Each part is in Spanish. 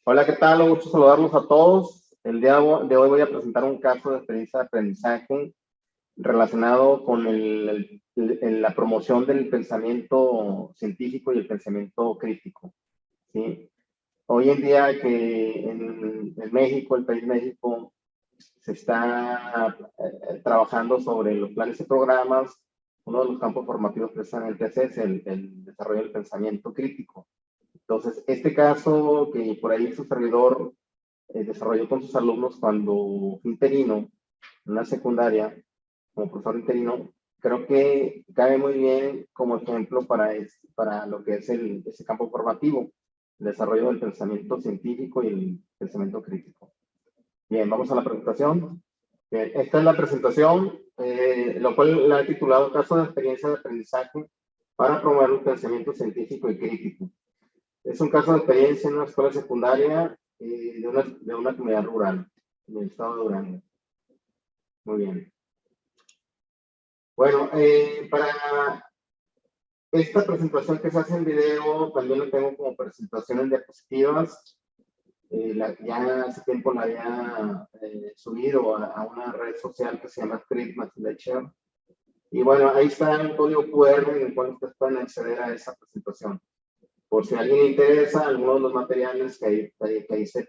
Hola, ¿qué tal? Un gusto saludarlos a todos. El día de hoy voy a presentar un caso de experiencia de aprendizaje relacionado con la promoción del pensamiento científico y el pensamiento crítico, ¿sí? Hoy en día que en México, el país México, se está trabajando sobre los planes y programas. Uno de los campos formativos precisamente es el desarrollo del pensamiento crítico. Entonces, este caso que por ahí su servidor desarrolló con sus alumnos cuando fue interino en una secundaria, como profesor interino, creo que cae muy bien como ejemplo para lo que es ese campo formativo, el desarrollo del pensamiento científico y el pensamiento crítico. Bien, vamos a la presentación. Bien, esta es la presentación, lo cual la he titulado Caso de experiencia de aprendizaje para promover el pensamiento científico y crítico. Es un caso de experiencia en una escuela secundaria de una comunidad rural, en el estado de Durango. Muy bien. Bueno, para esta presentación que se hace en video, también lo tengo como presentación en diapositivas. Ya hace tiempo la había subido a una red social que se llama Christmas Lecture. Y bueno, ahí está el código QR en el cual ustedes pueden acceder a esa presentación. Por si a alguien le interesa algunos de los materiales que ahí se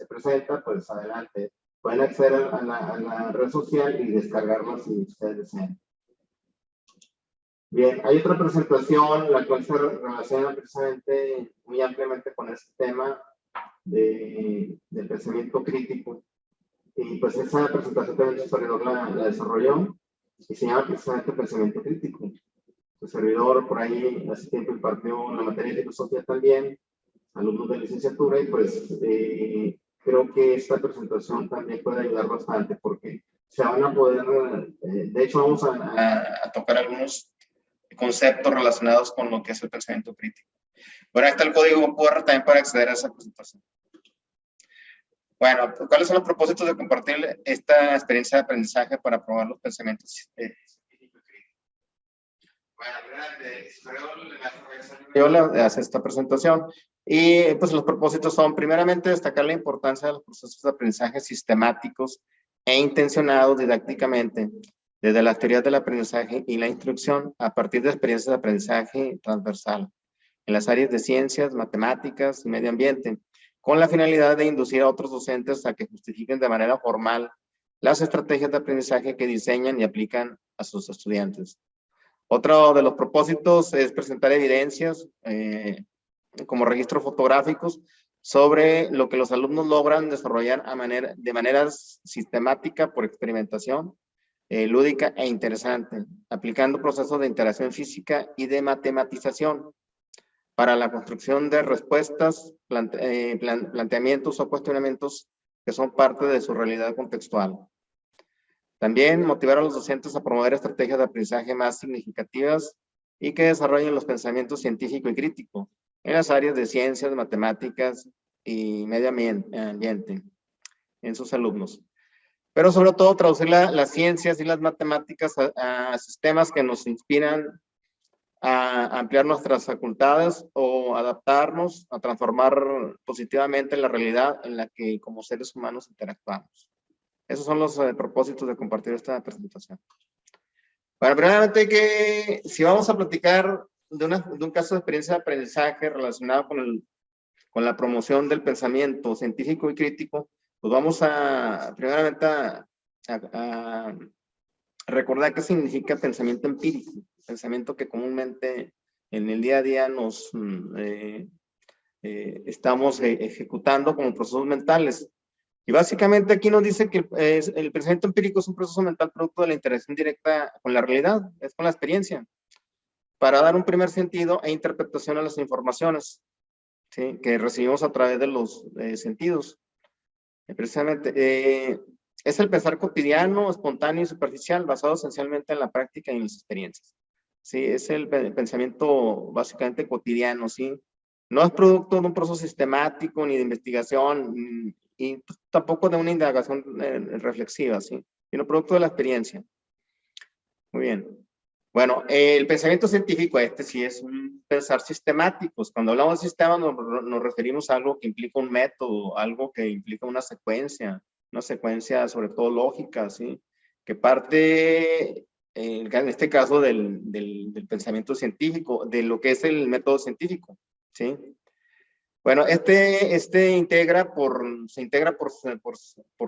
presenta, pues adelante. Pueden acceder a la red social y descargarlo si ustedes desean. Bien, hay otra presentación la cual se relaciona precisamente muy ampliamente con este tema del pensamiento crítico. Y pues esa presentación también su servidor la desarrolló y se llama precisamente pensamiento crítico. Su servidor por ahí hace tiempo impartió la materia de filosofía también, alumnos de licenciatura, y pues creo que esta presentación también puede ayudar bastante porque se van a poder, de hecho vamos a tocar algunos conceptos relacionados con lo que es el pensamiento crítico. Bueno, ahí está el código QR también para acceder a esa presentación. Bueno, ¿cuáles son los propósitos de compartir esta experiencia de aprendizaje para promover los pensamientos científicos y críticos? Bueno, yo le hace esta presentación y pues los propósitos son primeramente destacar la importancia de los procesos de aprendizaje sistemáticos e intencionados didácticamente desde las teorías del aprendizaje y la instrucción a partir de experiencias de aprendizaje transversal en las áreas de ciencias, matemáticas y medio ambiente, con la finalidad de inducir a otros docentes a que justifiquen de manera formal las estrategias de aprendizaje que diseñan y aplican a sus estudiantes. Otro de los propósitos es presentar evidencias como registros fotográficos sobre lo que los alumnos logran desarrollar de manera sistemática por experimentación, lúdica e interesante, aplicando procesos de interacción física y de matematización para la construcción de respuestas, planteamientos o cuestionamientos que son parte de su realidad contextual. También motivar a los docentes a promover estrategias de aprendizaje más significativas y que desarrollen los pensamientos científico y crítico en las áreas de ciencias, matemáticas y medio ambiente en sus alumnos. Pero sobre todo traducir las ciencias y las matemáticas a sistemas que nos inspiran a ampliar nuestras facultades o adaptarnos a transformar positivamente la realidad en la que como seres humanos interactuamos. Esos son los propósitos de compartir esta presentación. Bueno, primeramente que si vamos a platicar de un caso de experiencia de aprendizaje relacionado con la promoción del pensamiento científico y crítico, pues vamos primeramente a recordar qué significa pensamiento empírico, pensamiento que comúnmente en el día a día nos estamos ejecutando como procesos mentales. Y básicamente aquí nos dice que el pensamiento empírico es un proceso mental producto de la interacción directa con la realidad, es con la experiencia, para dar un primer sentido e interpretación a las informaciones, ¿sí?, que recibimos a través de los sentidos. Precisamente, es el pensar cotidiano, espontáneo y superficial, basado esencialmente en la práctica y en las experiencias. Sí, es el pensamiento básicamente cotidiano, ¿sí? No es producto de un proceso sistemático ni de investigación y tampoco de una indagación reflexiva, ¿sí? Sino producto de la experiencia. Muy bien. Bueno, el pensamiento científico, este sí es un pensar sistemáticos. Cuando hablamos de sistemas nos referimos a algo que implica un método, algo que implica una secuencia sobre todo lógica, ¿sí? Que parte, en este caso, del pensamiento científico, de lo que es el método científico, ¿sí? Bueno, se integra por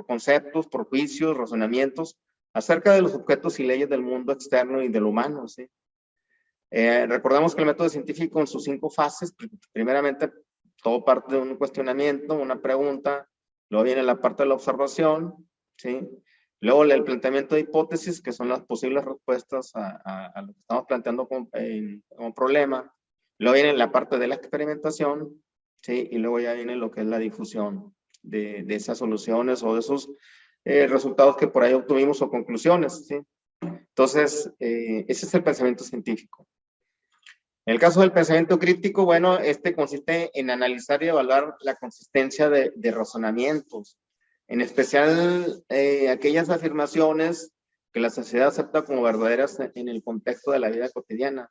conceptos, por juicios, razonamientos acerca de los objetos y leyes del mundo externo y del humano, ¿sí? Recordamos que el método científico en sus 5 fases, primeramente, todo parte de un cuestionamiento, una pregunta, luego viene la parte de la observación, ¿sí? Luego el planteamiento de hipótesis, que son las posibles respuestas a lo que estamos planteando como problema. Luego viene la parte de la experimentación, ¿sí? Y luego ya viene lo que es la difusión de esas soluciones o de esos resultados que por ahí obtuvimos o conclusiones, ¿sí? Entonces, ese es el pensamiento científico. En el caso del pensamiento crítico, bueno, este consiste en analizar y evaluar la consistencia de razonamientos, en especial aquellas afirmaciones que la sociedad acepta como verdaderas en el contexto de la vida cotidiana.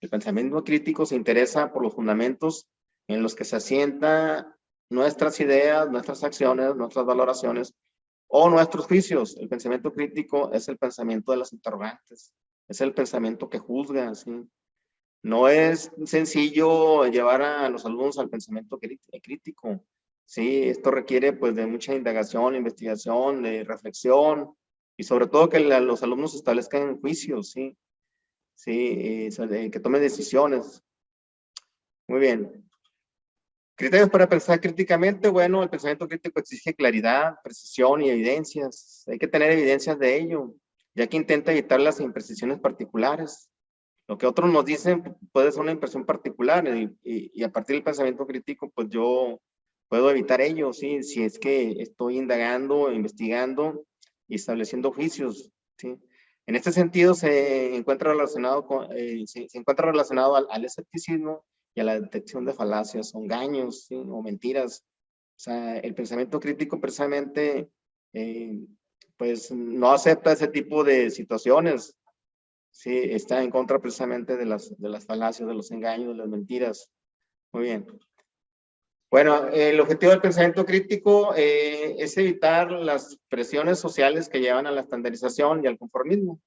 El pensamiento crítico se interesa por los fundamentos en los que se asientan nuestras ideas, nuestras acciones, nuestras valoraciones o nuestros juicios. El pensamiento crítico es el pensamiento de las interrogantes, es el pensamiento que juzga, ¿sí? No es sencillo llevar a los alumnos al pensamiento crítico. Sí, esto requiere pues de mucha indagación, investigación, de reflexión y sobre todo que los alumnos establezcan juicios, sí, sí, que tomen decisiones. Muy bien. Criterios para pensar críticamente. Bueno, el pensamiento crítico exige claridad, precisión y evidencias. Hay que tener evidencias de ello, ya que intenta evitar las imprecisiones particulares. Lo que otros nos dicen puede ser una impresión particular y a partir del pensamiento crítico, pues yo puedo evitar ello, ¿sí? Si es que estoy indagando, investigando y estableciendo juicios, ¿sí? En este sentido se encuentra relacionado, se encuentra relacionado al escepticismo y a la detección de falacias o engaños, ¿sí? O mentiras. O sea, el pensamiento crítico precisamente, pues no acepta ese tipo de situaciones. Sí, está en contra precisamente de las falacias, de los engaños, de las mentiras. Muy bien. Bueno, el objetivo del pensamiento crítico es evitar las presiones sociales que llevan a la estandarización y al conformismo.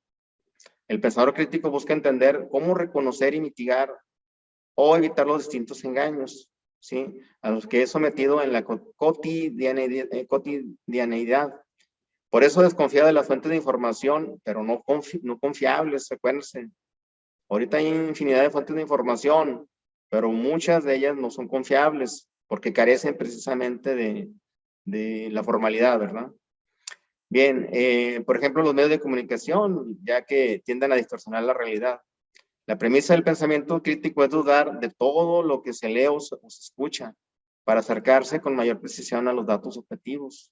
El pensador crítico busca entender cómo reconocer y mitigar o evitar los distintos engaños, ¿sí? A los que es sometido en la cotidianeidad. Por eso desconfía de las fuentes de información, pero no confiables, acuérdense. Ahorita hay infinidad de fuentes de información, pero muchas de ellas no son confiables porque carecen precisamente de la formalidad, ¿verdad? Bien, por ejemplo, los medios de comunicación, ya que tienden a distorsionar la realidad. La premisa del pensamiento crítico es dudar de todo lo que se lee o se escucha para acercarse con mayor precisión a los datos objetivos,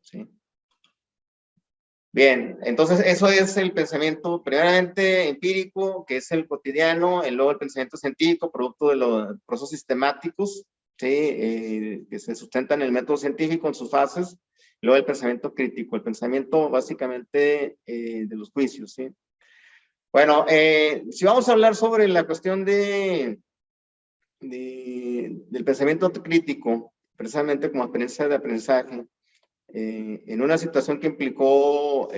¿sí? Bien, entonces eso es el pensamiento primeramente empírico, que es el cotidiano, y luego el pensamiento científico, producto de los procesos sistemáticos, ¿sí? Que se sustentan en el método científico en sus fases, y luego el pensamiento crítico, el pensamiento básicamente de los juicios, ¿sí? Bueno, si vamos a hablar sobre la cuestión del pensamiento crítico, precisamente como experiencia de aprendizaje, en una situación que implicó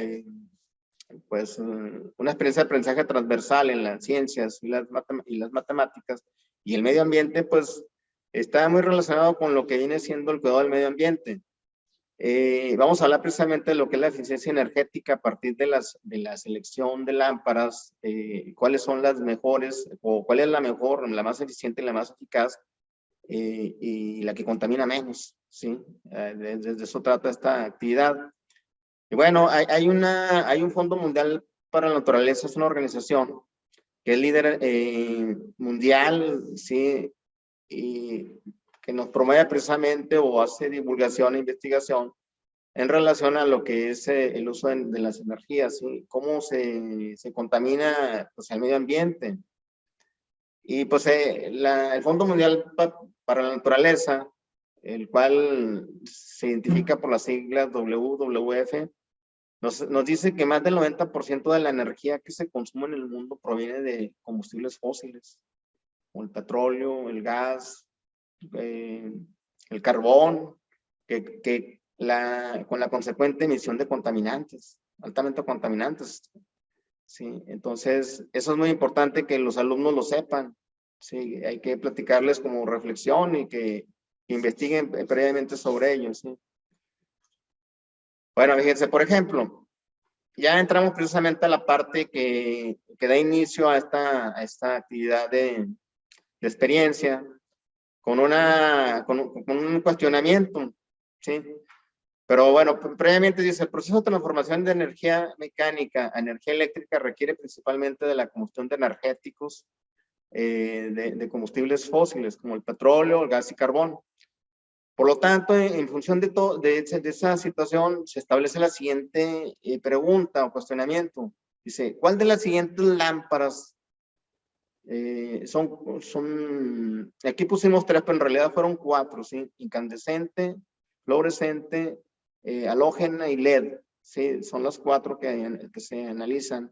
pues una experiencia de aprendizaje transversal en las ciencias y las matemáticas y el medio ambiente, pues está muy relacionado con lo que viene siendo el cuidado del medio ambiente. Vamos a hablar precisamente de lo que es la eficiencia energética a partir de la selección de lámparas, cuáles son las mejores o cuál es la mejor, la más eficiente y la más eficaz y la que contamina menos, ¿sí? Desde eso trata esta actividad. Y bueno, hay un Fondo Mundial para la Naturaleza, es una organización que es líder mundial, ¿sí? Y que nos promueve precisamente o hace divulgación e investigación en relación a lo que es el uso de las energías, ¿sí? Cómo se contamina pues, el medio ambiente. Y pues el Fondo Mundial para la Naturaleza, el cual se identifica por las siglas WWF, nos dice que más del 90% de la energía que se consume en el mundo proviene de combustibles fósiles, como el petróleo, el gas, el carbón, con la consecuente emisión de contaminantes, altamente contaminantes. ¿Sí? Entonces, eso es muy importante que los alumnos lo sepan. ¿Sí? Hay que platicarles como reflexión y que investiguen previamente sobre ello. ¿Sí? Bueno, fíjense, por ejemplo, ya entramos precisamente a la parte que da inicio a esta actividad de experiencia con un cuestionamiento, ¿sí? Pero bueno, previamente dice, el proceso de transformación de energía mecánica a energía eléctrica requiere principalmente de la combustión de energéticos, de combustibles fósiles, como el petróleo, el gas y carbón. Por lo tanto, en función de esa situación, se establece la siguiente pregunta o cuestionamiento. Dice, ¿cuál de las siguientes lámparas aquí pusimos 3, pero en realidad fueron 4, ¿sí? Incandescente, fluorescente, halógena y LED, ¿sí? Son las 4 que se analizan.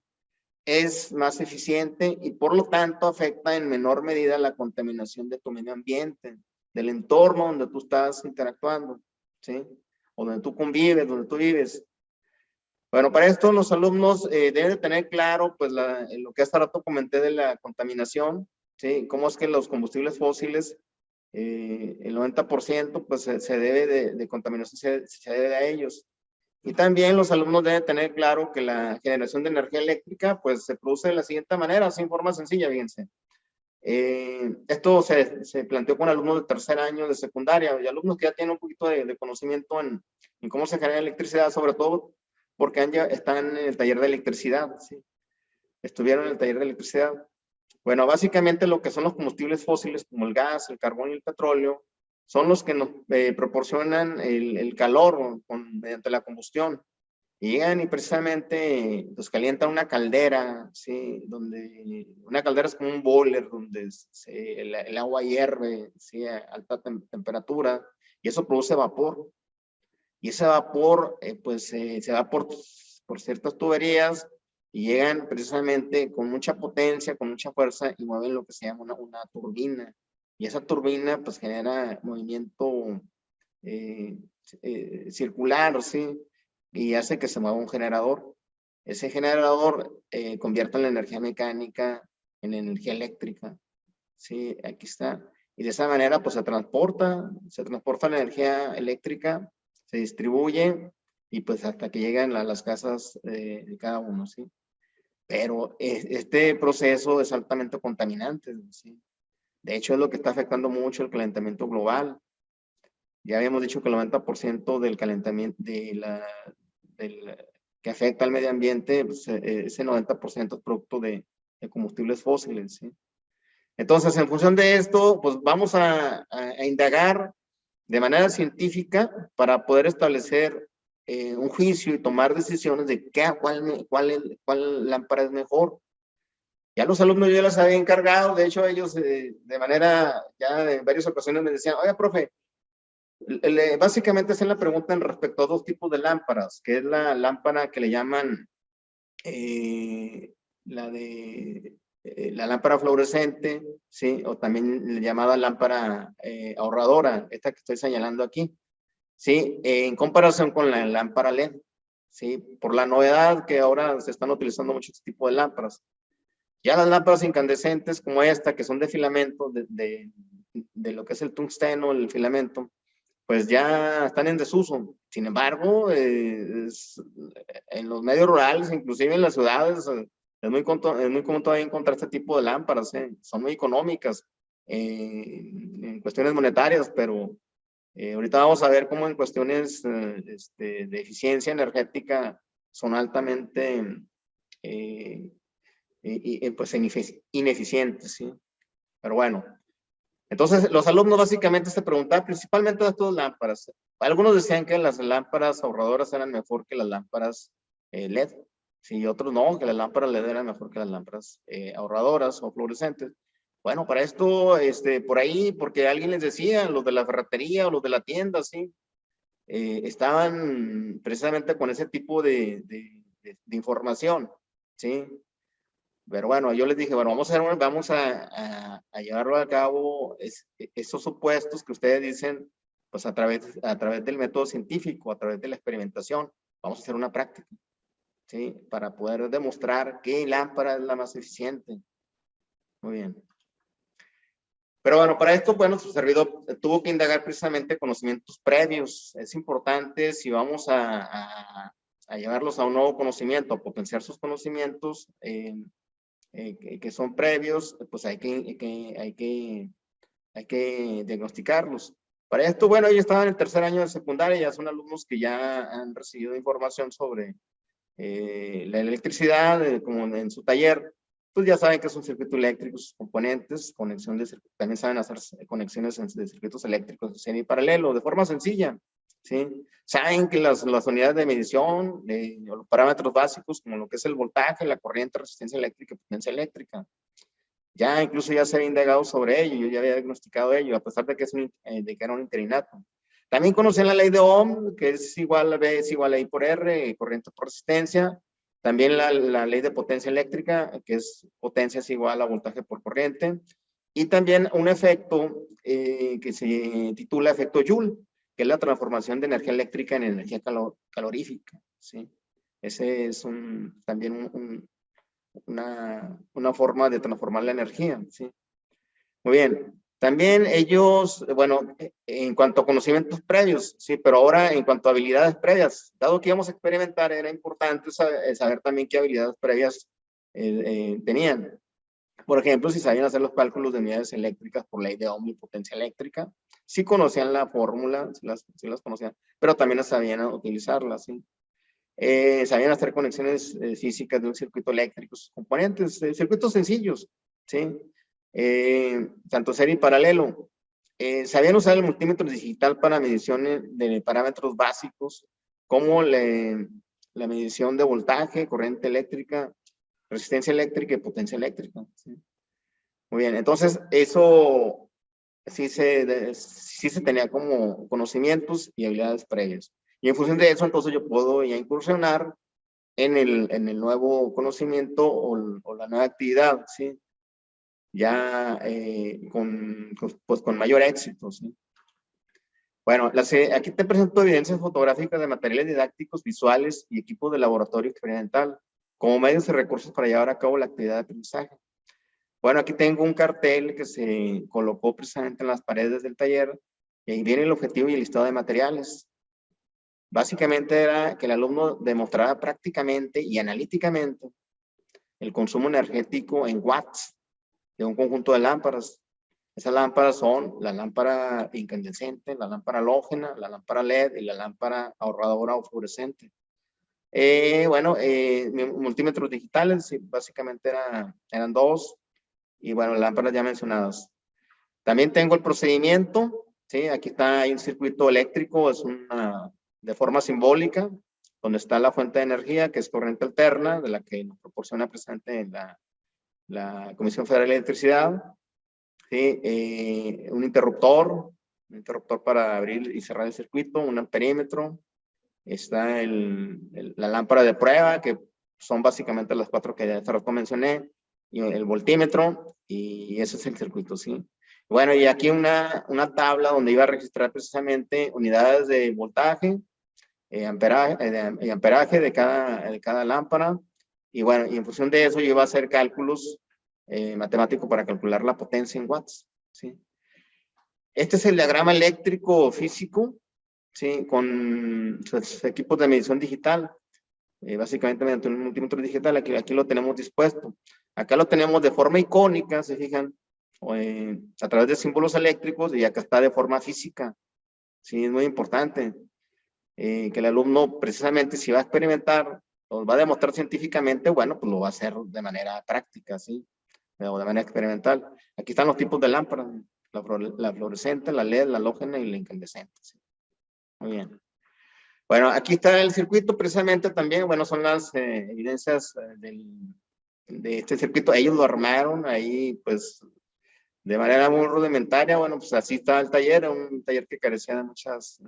Es más eficiente y por lo tanto afecta en menor medida la contaminación de tu medio ambiente, del entorno donde tú estás interactuando, ¿sí? O donde tú convives, donde tú vives. Bueno, para esto los alumnos deben de tener claro, pues, lo que hace rato comenté de la contaminación, ¿sí? Cómo es que los combustibles fósiles, el 90%, pues, se debe de contaminación, se debe a ellos. Y también los alumnos deben tener claro que la generación de energía eléctrica, pues, se produce de la siguiente manera, así en forma sencilla, fíjense. Esto se planteó con alumnos de tercer año de secundaria y alumnos que ya tienen un poquito de conocimiento en cómo se genera electricidad, sobre todo porque están en el taller de electricidad, ¿sí? Estuvieron en el taller de electricidad. Bueno, básicamente lo que son los combustibles fósiles como el gas, el carbón y el petróleo son los que nos proporcionan el calor mediante la combustión. Y llegan y precisamente pues calientan una caldera, ¿sí? Donde una caldera es como un boiler donde el agua hierve, ¿sí? A alta temperatura y eso produce vapor. Y ese vapor pues se va por ciertas tuberías y llegan precisamente con mucha potencia, con mucha fuerza y mueven lo que se llama una turbina. Y esa turbina pues genera movimiento circular, ¿sí? Y hace que se mueva un generador. Ese generador convierte la energía mecánica en energía eléctrica, ¿sí? Aquí está. Y de esa manera, pues se transporta la energía eléctrica, se distribuye y pues hasta que llegan a las casas de cada uno, ¿sí? Pero este proceso es altamente contaminante, ¿sí? De hecho, es lo que está afectando mucho el calentamiento global. Ya habíamos dicho que el 90% del calentamiento, que afecta al medio ambiente, pues, ese 90% es producto de combustibles fósiles, ¿sí? Entonces, en función de esto, pues vamos a indagar de manera científica para poder establecer un juicio y tomar decisiones de cuál lámpara es mejor. Ya los alumnos yo les había encargado, de hecho ellos de manera, ya en varias ocasiones me decían, oye, profe, básicamente hacen la pregunta en respecto a 2 tipos de lámparas, que es la lámpara que le llaman eh, la lámpara fluorescente, ¿sí? O también llamada lámpara ahorradora, esta que estoy señalando aquí, ¿sí? En comparación con la lámpara LED, ¿sí? Por la novedad que ahora se están utilizando muchos tipos de lámparas. Ya las lámparas incandescentes como esta, que son de filamento, de lo que es el tungsteno, el filamento, pues ya están en desuso. Sin embargo, en los medios rurales, inclusive en las ciudades, es muy común todavía encontrar este tipo de lámparas. Son muy económicas en cuestiones monetarias, pero ahorita vamos a ver cómo en cuestiones de eficiencia energética son altamente pues ineficientes, ¿sí? Pero bueno, entonces, los alumnos básicamente se preguntaban principalmente de estas lámparas. Algunos decían que las lámparas ahorradoras eran mejor que las lámparas LED. Sí, otros no, que las lámparas LED eran mejor que las lámparas ahorradoras o fluorescentes. Bueno, para esto, por ahí, porque alguien les decía, los de la ferretería o los de la tienda, sí, estaban precisamente con ese tipo de información, ¿sí? Pero bueno, yo les dije, bueno, vamos a llevarlo a cabo, esos supuestos que ustedes dicen, pues a través del método científico, a través de la experimentación. Vamos a hacer una práctica, ¿sí? Para poder demostrar qué lámpara es la más eficiente. Muy bien. Pero bueno, para esto, bueno, su servidor tuvo que indagar precisamente conocimientos previos. Es importante, si vamos a llevarlos a un nuevo conocimiento, a potenciar sus conocimientos que son previos, pues hay que diagnosticarlos. Para esto, bueno, ellos estaban en el tercer año de secundaria, ya son alumnos que ya han recibido información sobre la electricidad, como en su taller. Pues ya saben que es un circuito eléctrico, sus componentes, conexión de circuitos, también saben hacer conexiones de circuitos eléctricos de serie y paralelo, de forma sencilla, ¿sí? Saben que las unidades de medición, los parámetros básicos, como lo que es el voltaje, la corriente, resistencia eléctrica, potencia eléctrica. Ya incluso ya se había indagado sobre ello, yo ya había diagnosticado ello, a pesar de que, de que era un interinato. También conocían la ley de Ohm, que es igual a B es igual a I por R, corriente por resistencia. También la ley de potencia eléctrica, que es potencia es igual a voltaje por corriente. Y también un efecto que se titula efecto Joule, que es la transformación de energía eléctrica en energía calorífica, ¿sí? Ese es también una forma de transformar la energía, ¿sí? Muy bien. También ellos, bueno, en cuanto a conocimientos previos, sí, pero ahora en cuanto a habilidades previas, dado que íbamos a experimentar, era importante saber también qué habilidades previas tenían. Por ejemplo, si sabían hacer los cálculos de unidades eléctricas por ley de Ohm y potencia eléctrica, sí conocían la fórmula, sí las conocían, pero también las sabían utilizarla, ¿sí? Sabían hacer conexiones físicas de un circuito eléctrico, sus componentes, circuitos sencillos, ¿sí? Tanto serie y paralelo. Sabían usar el multímetro digital para mediciones de parámetros básicos, como la medición de voltaje, corriente eléctrica, resistencia eléctrica y potencia eléctrica, ¿sí? Muy bien, entonces eso sí se tenía como conocimientos y habilidades previas. Y en función de eso, entonces yo puedo ya incursionar en el nuevo conocimiento o la nueva actividad, ¿sí? Ya pues con mayor éxito, ¿sí? Bueno, aquí te presento evidencias fotográficas de materiales didácticos, visuales y equipos de laboratorio experimental como medios y recursos para llevar a cabo la actividad de aprendizaje. Bueno, aquí tengo un cartel que se colocó precisamente en las paredes del taller y ahí viene el objetivo y el listado de materiales. Básicamente era que el alumno demostrara prácticamente y analíticamente el consumo energético en watts de un conjunto de lámparas. Esas lámparas son la lámpara incandescente, la lámpara halógena, la lámpara LED y la lámpara ahorradora o fluorescente. Bueno, multímetros digitales, básicamente eran dos, y bueno, lámparas ya mencionadas. También tengo el procedimiento, ¿sí? Aquí hay un circuito eléctrico, es de forma simbólica, donde está la fuente de energía, que es corriente alterna, de la que nos proporciona presente la Comisión Federal de Electricidad, ¿sí? Un interruptor para abrir y cerrar el circuito, un amperímetro, está la lámpara de prueba, que son básicamente las cuatro que ya hace rato mencioné, y el voltímetro, y ese es el circuito, ¿sí? Bueno, y aquí una tabla donde iba a registrar precisamente unidades de voltaje, amperaje de cada lámpara, y bueno, y en función de eso yo iba a hacer cálculos matemáticos para calcular la potencia en watts, ¿sí? Este es el diagrama eléctrico físico, ¿sí? Con sus equipos de medición digital, básicamente mediante un multímetro digital, aquí lo tenemos dispuesto. Acá lo tenemos de forma icónica, se fijan, a través de símbolos eléctricos, y acá está de forma física. Sí, es muy importante que el alumno, precisamente, si va a experimentar o va a demostrar científicamente, bueno, pues lo va a hacer de manera práctica, ¿sí? O de manera experimental. Aquí están los tipos de lámparas, la fluorescente, la LED, la halógena y la incandescente, ¿sí? Muy bien. Bueno, aquí está el circuito precisamente también, bueno, son las evidencias de este circuito. Ellos lo armaron ahí, pues, de manera muy rudimentaria. Bueno, pues así estaba el taller, era un taller que carecía de muchos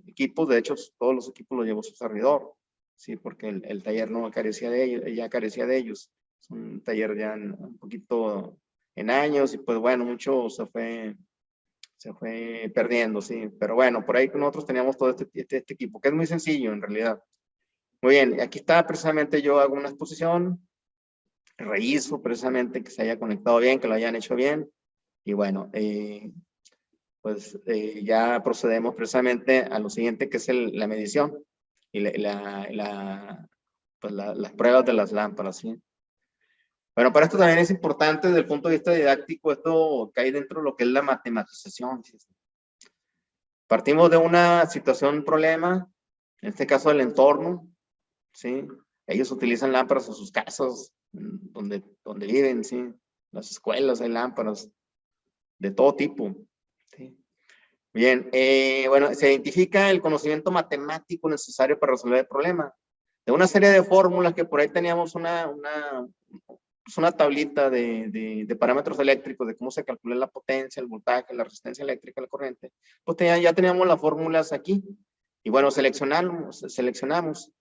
equipos. De hecho, todos los equipos los llevó su servidor, sí, porque el taller no carecía de ellos, ya carecía de ellos. Es un taller ya un poquito en años, y pues bueno, mucho se fue perdiendo, sí. Pero bueno, por ahí nosotros teníamos todo este equipo, que es muy sencillo en realidad. Muy bien, aquí está precisamente, yo hago una exposición, reviso precisamente que se haya conectado bien, que lo hayan hecho bien, y bueno, pues ya procedemos precisamente a lo siguiente, que es la medición y las pruebas de las lámparas, ¿sí? Bueno, para esto también es importante desde el punto de vista didáctico, esto cae dentro de lo que es la matematización, ¿sí? Partimos de una situación, un problema, en este caso el entorno, ¿sí? Ellos utilizan lámparas en sus casas, donde viven, ¿sí? Las escuelas hay lámparas de todo tipo, ¿sí? Bien, bueno, se identifica el conocimiento matemático necesario para resolver el problema. De una serie de fórmulas que por ahí teníamos una tablita de parámetros eléctricos, de cómo se calcula la potencia, el voltaje, la resistencia eléctrica, la corriente, pues ya teníamos las fórmulas aquí. Y bueno, seleccionamos.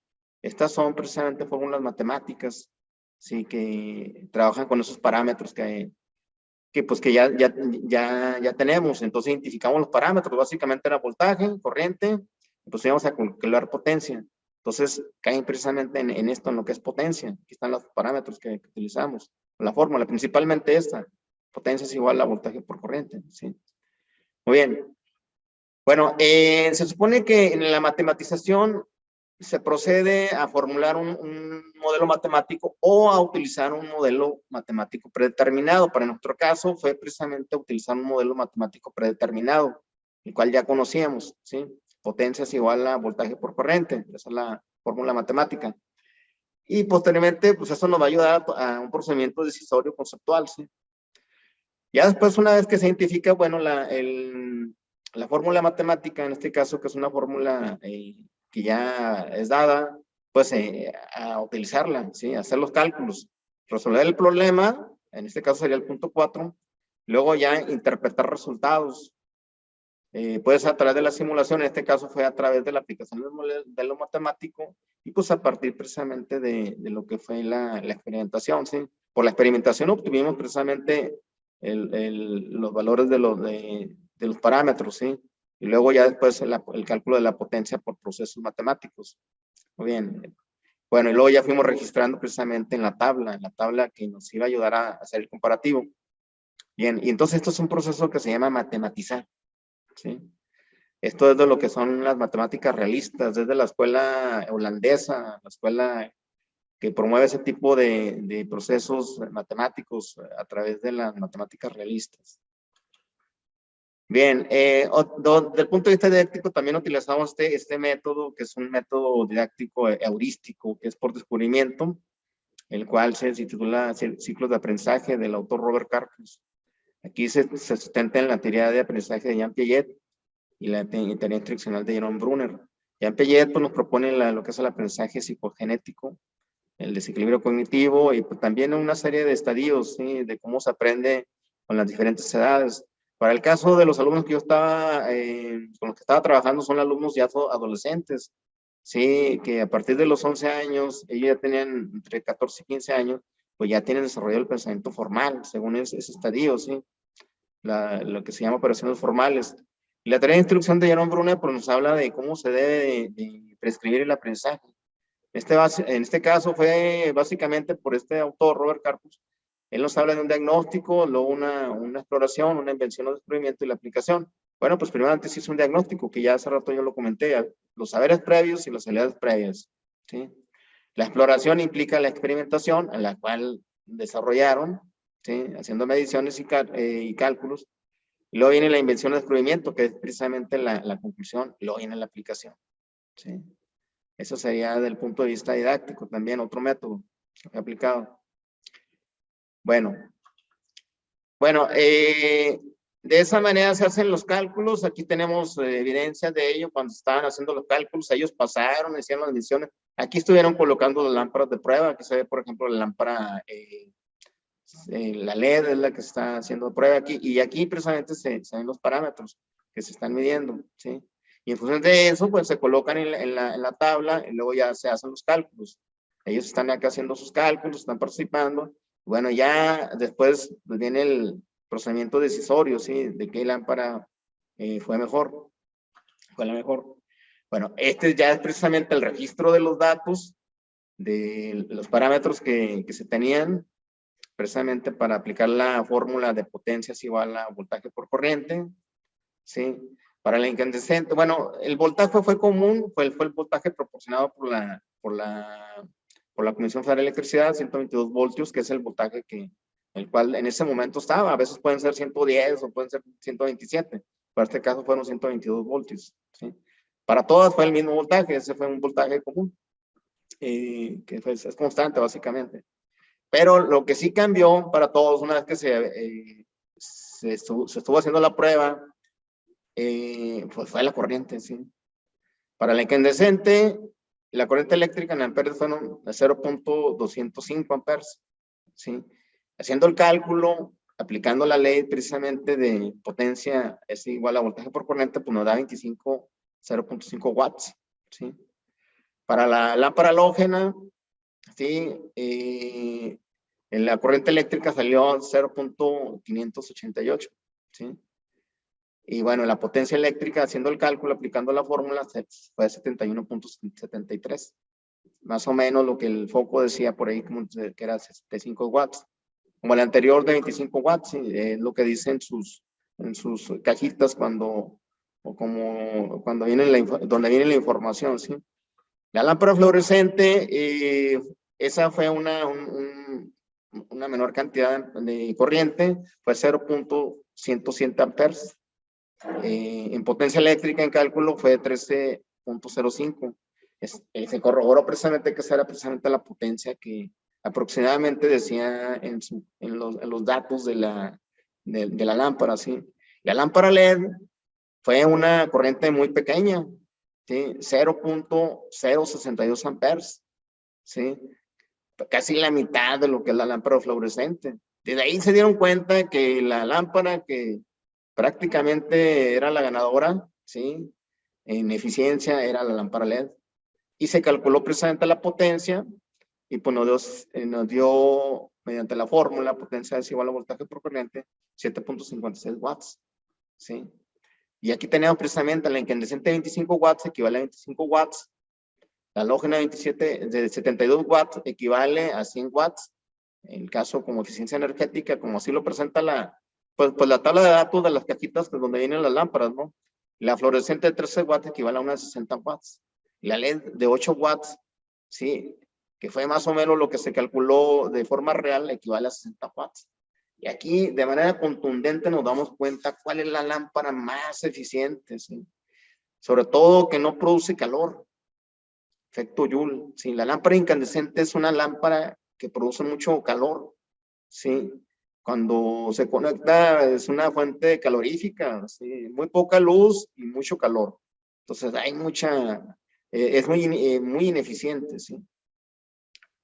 Estas son precisamente fórmulas matemáticas, sí, que trabajan con esos parámetros que ya tenemos. Entonces identificamos los parámetros, básicamente era voltaje, corriente, pues íbamos a calcular potencia. Entonces caen precisamente en esto, en lo que es potencia. Aquí están los parámetros que utilizamos. La fórmula, principalmente esta. Potencia es igual a voltaje por corriente, ¿sí? Muy bien. Bueno, se supone que en la matematización se procede a formular un modelo matemático o a utilizar un modelo matemático predeterminado. Para nuestro caso fue precisamente utilizar un modelo matemático predeterminado, el cual ya conocíamos, ¿sí? Potencia es igual a voltaje por corriente, esa es la fórmula matemática. Y posteriormente, pues eso nos va a ayudar a un procedimiento decisorio conceptual, ¿sí? Ya después, una vez que se identifica, bueno, la fórmula matemática, en este caso, que es una fórmula que ya es dada, pues a utilizarla, ¿sí? Hacer los cálculos, resolver el problema, en este caso sería el punto 4, luego ya interpretar resultados. Puede ser a través de la simulación, en este caso fue a través de la aplicación de lo matemático, y pues a partir precisamente de lo que fue la experimentación, ¿sí? Por la experimentación obtuvimos precisamente los valores de los parámetros, ¿sí? Y luego ya después el cálculo de la potencia por procesos matemáticos. Muy bien. Bueno, y luego ya fuimos registrando precisamente en la tabla que nos iba a ayudar a hacer el comparativo. Bien, y entonces esto es un proceso que se llama matematizar, ¿sí? Esto es de lo que son las matemáticas realistas, desde la escuela holandesa, la escuela que promueve ese tipo de procesos matemáticos a través de las matemáticas realistas. Bien, desde el punto de vista didáctico también utilizamos este método, que es un método didáctico heurístico, que es por descubrimiento, el cual se titula Ciclos de Aprendizaje, del autor Robert Karpus. Aquí se sustenta en la teoría de aprendizaje de Jean Piaget y la teoría instruccional de Jerome Brunner. Jean Piaget pues, nos propone lo que es el aprendizaje psicogenético, el desequilibrio cognitivo, y pues, también una serie de estadios, ¿sí? De cómo se aprende con las diferentes edades. Para el caso de los alumnos que yo estaba, con los que estaba trabajando, son alumnos ya adolescentes, ¿sí? Que a partir de los 11 años, ellos ya tenían entre 14 y 15 años, pues ya tienen desarrollado el pensamiento formal, según ese estadio, ¿sí? Lo que se llama operaciones formales. Y la tarea de instrucción de Jerome Brunner pues, nos habla de cómo se debe de prescribir el aprendizaje. En este caso fue básicamente por este autor, Robert Karpus. Él nos habla de un diagnóstico, luego una exploración, una invención o descubrimiento y la aplicación. Bueno, pues primero antes hizo un diagnóstico, que ya hace rato yo lo comenté, los saberes previos y las habilidades previas, ¿sí? La exploración implica la experimentación, en la cual desarrollaron, ¿sí? Haciendo mediciones y cálculos. Y luego viene la invención o descubrimiento, que es precisamente la conclusión, y luego viene la aplicación, ¿sí? Eso sería del punto de vista didáctico también, otro método aplicado. Bueno, de esa manera se hacen los cálculos. Aquí tenemos evidencia de ello cuando estaban haciendo los cálculos. Ellos pasaron, hicieron las mediciones. Aquí estuvieron colocando las lámparas de prueba. Aquí se ve, por ejemplo, la lámpara La LED es la que se está haciendo prueba aquí, y aquí precisamente se ven los parámetros que se están midiendo, ¿sí? Y en función de eso, pues se colocan en la tabla y luego ya se hacen los cálculos. Ellos están acá haciendo sus cálculos, están participando. Bueno, ya después pues, viene el procedimiento decisorio, ¿sí? De qué lámpara fue mejor, fue la mejor. Bueno, este ya es precisamente el registro de los datos, de los parámetros que se tenían, precisamente para aplicar la fórmula de potencias igual a voltaje por corriente, ¿sí? Para la incandescente, bueno, el voltaje fue común, fue el voltaje proporcionado por la Comisión Federal de Electricidad, 122 voltios, que es el voltaje el cual en ese momento estaba. A veces pueden ser 110 o pueden ser 127, pero en este caso fueron 122 voltios, ¿sí? Para todas fue el mismo voltaje, ese fue un voltaje común, que es constante básicamente. Pero lo que sí cambió para todos, una vez que se estuvo haciendo la prueba, pues fue la corriente, ¿sí? Para la incandescente, la corriente eléctrica en amperes fueron 0.205 amperes, ¿sí? Haciendo el cálculo, aplicando la ley precisamente de potencia es igual a voltaje por corriente, pues nos da 0.5 watts, ¿sí? Para la lámpara halógena, ¿sí? En la corriente eléctrica salió 0.588, ¿sí? Y bueno, la potencia eléctrica, haciendo el cálculo, aplicando la fórmula, fue 71.73. Más o menos lo que el foco decía por ahí, como que era 65 watts. Como el anterior de 25 watts, ¿sí? Es lo que dicen en sus cajitas cuando viene donde viene la información, ¿sí? La lámpara fluorescente, esa fue una menor cantidad de corriente, fue 0.107 amperes. En potencia eléctrica en cálculo fue 13.05. Se corroboró precisamente que esa era precisamente la potencia que aproximadamente decía en los datos de la lámpara, ¿sí? La lámpara LED fue una corriente muy pequeña, ¿sí? 0.062 amperes, ¿sí? Casi la mitad de lo que es la lámpara fluorescente. Desde ahí se dieron cuenta que la lámpara que prácticamente era la ganadora, ¿sí? En eficiencia era la lámpara LED. Y se calculó precisamente la potencia y pues nos dio mediante la fórmula, potencia es igual a voltaje por corriente, 7.56 watts, ¿sí? Y aquí tenemos precisamente la incandescente de 25 watts equivale a 25 watts, la halógena de 72 watts equivale a 100 watts, en el caso como eficiencia energética, como así lo presenta pues la tabla de datos de las cajitas donde vienen las lámparas, ¿no? La fluorescente de 13 watts equivale a unas 60 watts. La LED de 8 watts, ¿sí? Que fue más o menos lo que se calculó de forma real, equivale a 60 watts. Y aquí, de manera contundente, nos damos cuenta cuál es la lámpara más eficiente, ¿sí? Sobre todo que no produce calor. Efecto Joule, ¿sí? La lámpara incandescente es una lámpara que produce mucho calor, ¿sí? Cuando se conecta es una fuente calorífica, ¿sí? Muy poca luz y mucho calor. Entonces hay es muy ineficiente, ¿sí?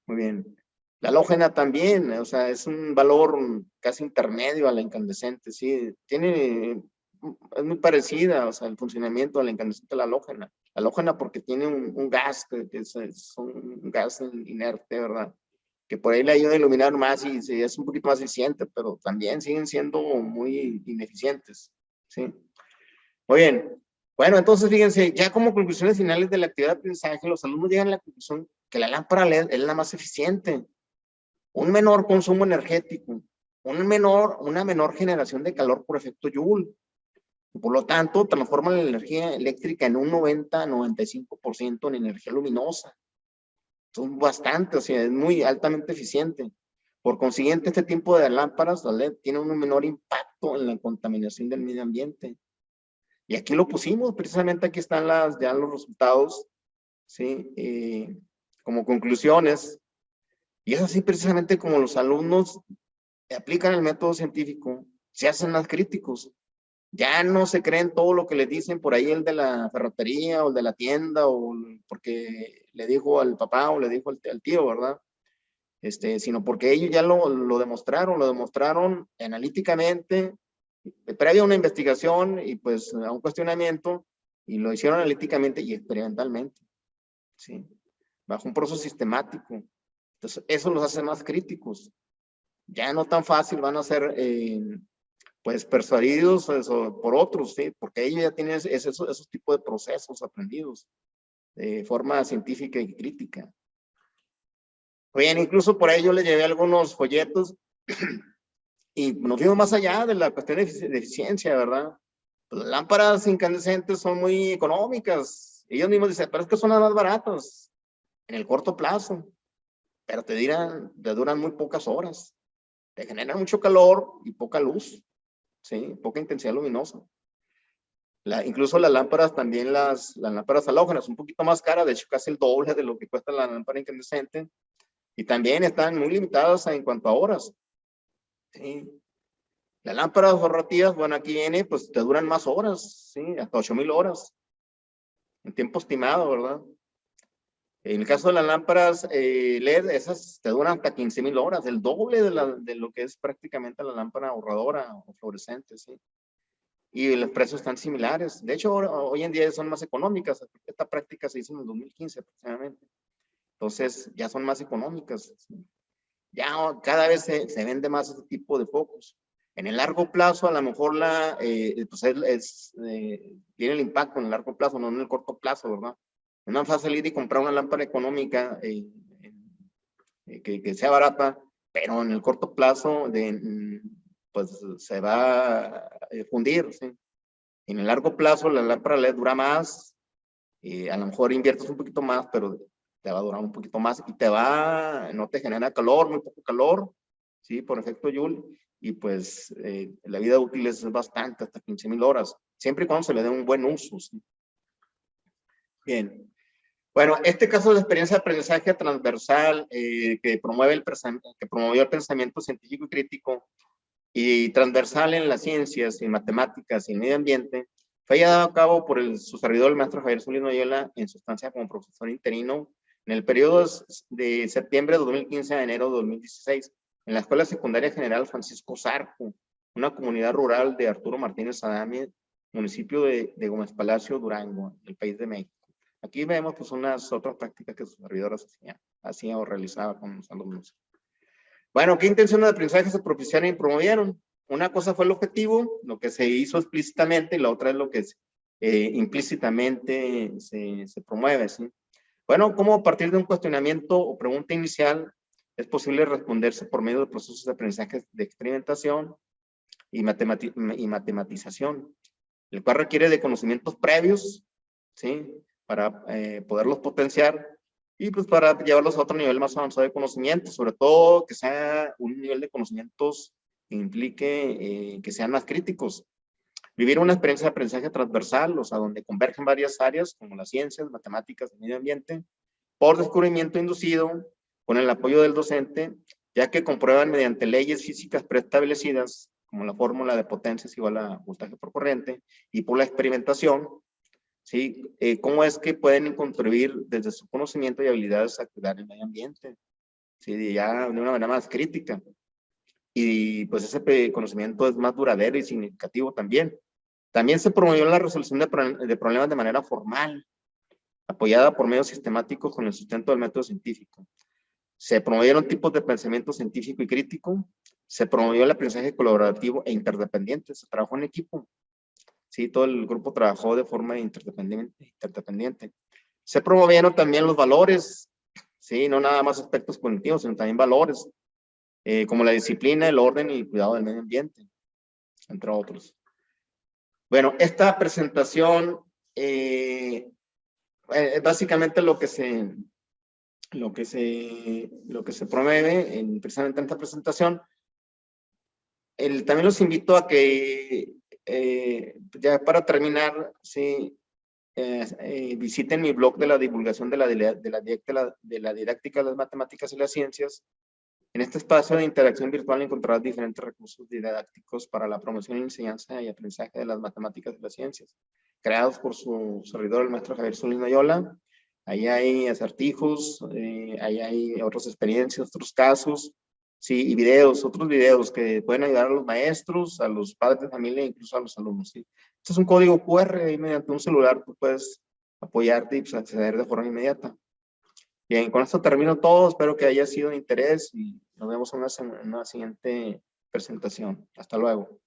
Muy bien. La halógena también, o sea, es un valor casi intermedio a la incandescente, ¿sí? Es muy parecida, o sea, el funcionamiento de la incandescente a la halógena. La halógena porque tiene un gas, que es un gas inerte, ¿verdad? Que por ahí le ayuda a iluminar más y es un poquito más eficiente, pero también siguen siendo muy ineficientes, ¿sí? Muy bien. Bueno, entonces fíjense, ya como conclusiones finales de la actividad de aprendizaje, los alumnos llegan a la conclusión que la lámpara LED es la más eficiente, un menor consumo energético, una menor generación de calor por efecto Joule. Por lo tanto, transforma la energía eléctrica en un 90-95% en energía luminosa. Son bastante, o sea, es muy altamente eficiente. Por consiguiente, este tipo de lámparas, la LED, tiene un menor impacto en la contaminación del medio ambiente. Y aquí lo pusimos, precisamente aquí están ya los resultados, ¿sí? Como conclusiones. Y es así precisamente como los alumnos aplican el método científico, se hacen más críticos. Ya no se creen todo lo que les dicen por ahí el de la ferretería o el de la tienda o porque le dijo al papá o le dijo al tío, ¿verdad? sino porque ellos ya lo demostraron analíticamente, previo a una investigación y pues a un cuestionamiento, y lo hicieron analíticamente y experimentalmente, ¿sí? Bajo un proceso sistemático. Entonces, eso los hace más críticos. Ya no tan fácil van a ser, pues, persuadidos por otros, ¿sí? Porque ellos ya tienen esos tipos de procesos aprendidos de forma científica y crítica. Bien, incluso por ahí yo le llevé algunos folletos y nos fuimos más allá de la cuestión de eficiencia, ¿verdad? Pues las lámparas incandescentes son muy económicas. Ellos mismos dicen, pero es que son las más baratas en el corto plazo, pero te duran muy pocas horas. Te generan mucho calor y poca luz, ¿sí? Poca intensidad luminosa. Incluso las lámparas también, las lámparas halógenas, un poquito más caras, de hecho casi el doble de lo que cuesta la lámpara incandescente, y también están muy limitadas en cuanto a horas, ¿sí? Las lámparas ahorrativas, bueno, aquí viene, pues te duran más horas, ¿sí? Hasta 8,000 horas, en tiempo estimado, ¿verdad? En el caso de las lámparas LED, esas te duran hasta 15,000 horas, el doble de lo que es prácticamente la lámpara ahorradora o fluorescente, ¿sí? Y los precios están similares. De hecho, hoy en día son más económicas. Esta práctica se hizo en el 2015 aproximadamente. Entonces, ya son más económicas, ¿sí? Ya cada vez se vende más este tipo de focos. En el largo plazo, a lo mejor pues tiene el impacto en el largo plazo, no en el corto plazo, ¿verdad? Es más fácil ir y comprar una lámpara económica que sea barata, pero en el corto plazo pues se va a fundir, ¿sí? En el largo plazo la lámpara LED dura más, a lo mejor inviertes un poquito más, pero te va a durar un poquito más y no te genera calor, muy poco calor, ¿sí? Por efecto Joule, y pues la vida útil es bastante, hasta 15,000 horas, siempre y cuando se le dé un buen uso, ¿sí? Bien. Bueno, este caso de experiencia de aprendizaje transversal que promovió el pensamiento científico y crítico y transversal en las ciencias y matemáticas y el medio ambiente, fue llevado a cabo por su servidor, el maestro Javier Solís Noyola, en su estancia como profesor interino en el periodo de septiembre de 2015 a enero de 2016, en la Escuela Secundaria General Francisco Zarco, una comunidad rural de Arturo Martínez Adame, municipio de Gómez Palacio, Durango, el país de México. Aquí vemos pues unas otras prácticas que su servidor hacía o realizaba con los alumnos. Bueno, ¿qué intenciones de aprendizaje se propiciaron y promovieron? Una cosa fue el objetivo, lo que se hizo explícitamente, y la otra es lo que implícitamente se promueve, ¿sí? Bueno, ¿cómo a partir de un cuestionamiento o pregunta inicial es posible responderse por medio de procesos de aprendizaje de experimentación y matematización, el cual requiere de conocimientos previos, ¿sí? Para poderlos potenciar y pues para llevarlos a otro nivel más avanzado de conocimiento, sobre todo que sea un nivel de conocimientos que implique que sean más críticos. Vivir una experiencia de aprendizaje transversal, o sea, donde convergen varias áreas como las ciencias, matemáticas, el medio ambiente, por descubrimiento inducido, con el apoyo del docente, ya que comprueban mediante leyes físicas preestablecidas, como la fórmula de potencia es igual a voltaje por corriente, y por la experimentación, ¿sí? ¿Cómo es que pueden contribuir desde su conocimiento y habilidades a cuidar el medio ambiente? ¿Sí? Ya de una manera más crítica. Y pues ese conocimiento es más duradero y significativo también. También se promovió la resolución de problemas de manera formal, apoyada por medios sistemáticos con el sustento del método científico. Se promovieron tipos de pensamiento científico y crítico, se promovió el aprendizaje colaborativo e interdependiente, se trabajó en equipo, ¿sí? Todo el grupo trabajó de forma interdependiente. Se promovieron también los valores, ¿sí? No nada más aspectos cognitivos, sino también valores, como la disciplina, el orden y el cuidado del medio ambiente, entre otros. Bueno, esta presentación básicamente lo que se promueve precisamente en esta presentación. También los invito a que, ya para terminar, sí, visiten mi blog de la divulgación de la didáctica de las matemáticas y las ciencias. En este espacio de interacción virtual encontrarás diferentes recursos didácticos para la promoción, enseñanza y aprendizaje de las matemáticas y las ciencias, creados por su servidor, el maestro Javier Solís Noyola. Ahí hay acertijos, ahí hay otras experiencias, otros casos, sí, y videos, otros videos que pueden ayudar a los maestros, a los padres de familia, incluso a los alumnos, sí. Este es un código QR y mediante un celular tú puedes apoyarte y pues, acceder de forma inmediata. Bien, con esto termino todo. Espero que haya sido de interés y nos vemos en una siguiente presentación. Hasta luego.